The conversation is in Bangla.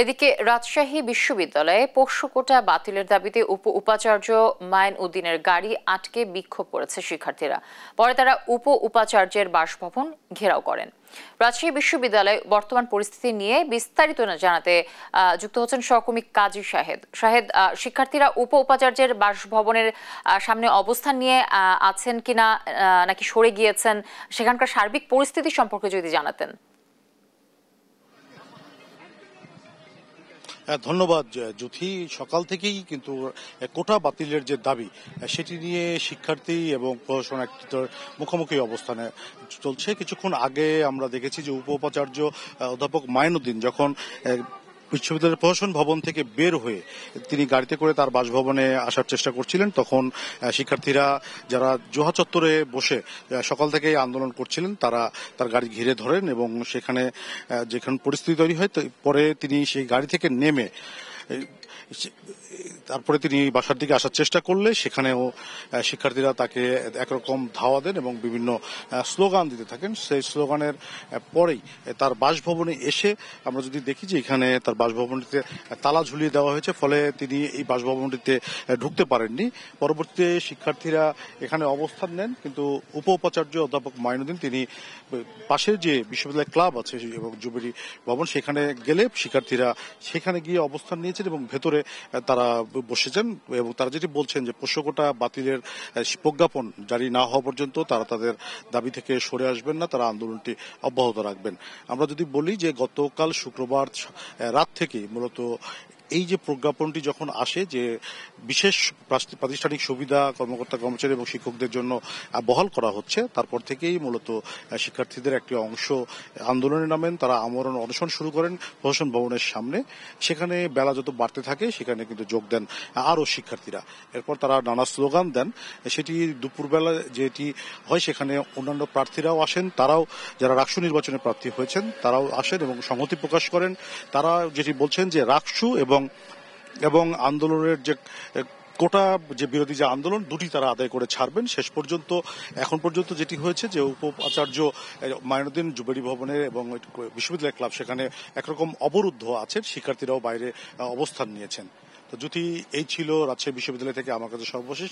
এদিকে রাজশাহী বিশ্ববিদ্যালয়ে পোষ্য কোটা বাতিলের দাবিতে উপাচার্য মাইন উদ্দিনের গাড়ি আটকে বিক্ষোভ করেছে শিক্ষার্থীরা। পরে তারা উপাচার্যের বাসভবন ঘেরাও করেন। রাজশাহী বিশ্ববিদ্যালয়ে বর্তমান পরিস্থিতি নিয়ে বিস্তারিত জানাতে যুক্ত হচ্ছেন সহকর্মী কাজী শাহেদ। শিক্ষার্থীরা উপাচার্যের বাসভবনের সামনে অবস্থান নিয়ে আছেন কিনা, নাকি সরে গিয়েছেন, সেখানকার সার্বিক পরিস্থিতি সম্পর্কে যদি জানাতেন। ধন্যবাদ জ্যোতি। সকাল থেকেই কিন্তু কোটা বাতিলের যে দাবি সেটি নিয়ে শিক্ষার্থী এবং প্রশাসন একটা মুখোমুখি অবস্থানে চলছে। কিছুক্ষণ আগে আমরা দেখেছি যে উপাচার্য অধ্যাপক মাইনুদ্দিন যখন বিশ্ববিদ্যালয়ের প্রশাসন ভবন থেকে বের হয়ে তিনি গাড়িতে করে তার বাসভবনে আসার চেষ্টা করছিলেন, তখন শিক্ষার্থীরা যারা জোহা চত্বরে বসে সকাল থেকে আন্দোলন করছিলেন তারা তার গাড়ি ঘিরে ধরেন এবং সেখানে যেখানে পরিস্থিতি তৈরি হয় পরে তিনি সেই গাড়ি থেকে নেমে তারপরে তিনি বাসার দিকে আসার চেষ্টা করলে সেখানেও শিক্ষার্থীরা তাকে একরকম ধাওয়া দেন এবং বিভিন্ন স্লোগান দিতে থাকেন। সেই স্লোগানের পরেই তার বাসভবনে এসে আমরা যদি দেখি যে এখানে তার বাসভবনটিতে তালা ঝুলিয়ে দেওয়া হয়েছে, ফলে তিনি এই বাসভবনটিতে ঢুকতে পারেননি। পরবর্তীতে শিক্ষার্থীরা এখানে অবস্থান নেন, কিন্তু উপাচার্য অধ্যাপক মাইনুদ্দিন তিনি পাশের যে বিশ্ববিদ্যালয় ক্লাব আছে এবং জুবিলি ভবন সেখানে গেলে শিক্ষার্থীরা সেখানে গিয়ে অবস্থান নিয়েছেন এবং ভেতরে তারা বসেছেন এবং তারা যেটি বলছেন যে পোষ্য কোটা বাতিলের প্রজ্ঞাপন জারি না হওয়া পর্যন্ত তারা তাদের দাবি থেকে সরে আসবেন না, তারা আন্দোলনটি অব্যাহত রাখবেন। আমরা যদি বলি যে গতকাল শুক্রবার রাত থেকে মূলত এই যে প্রজ্ঞাপনটি যখন আসে যে বিশেষ প্রাতিষ্ঠানিক সুবিধা কর্মকর্তা কর্মচারী এবং শিক্ষকদের জন্য বহাল করা হচ্ছে, তারপর থেকেই মূলত শিক্ষার্থীদের একটি অংশ আন্দোলনে নামেন। তারা আমরণ অনশন শুরু করেন প্রশাসন ভবনের সামনে। সেখানে বেলা যত বাড়তে থাকে সেখানে কিন্তু যোগ দেন আরও শিক্ষার্থীরা। এরপর তারা নানা স্লোগান দেন। সেটি দুপুরবেলা যেটি হয় সেখানে অন্যান্য প্রার্থীরাও আসেন, তারাও যারা রাকসু নির্বাচনে প্রার্থী হয়েছেন তারাও আসেন এবং সংহতি প্রকাশ করেন। তারা যেটি বলছেন যে রাকসু এবং আন্দোলনের যে কোটা যে বিরোধী যে আন্দোলন দুটি তারা আদায় করে ছাড়বেন। শেষ পর্যন্ত এখন পর্যন্ত যেটি হয়েছে যে উপাচার্য মাইনুদ্দিন জুবিলি ভবনে এবং বিশ্ববিদ্যালয় ক্লাব সেখানে একরকম অবরুদ্ধ আছেন, শিক্ষার্থীরাও বাইরে অবস্থান নিয়েছেন। তো জ্যোতি, এই ছিল রাজশাহী বিশ্ববিদ্যালয় থেকে আমার কাছে সর্বশেষ।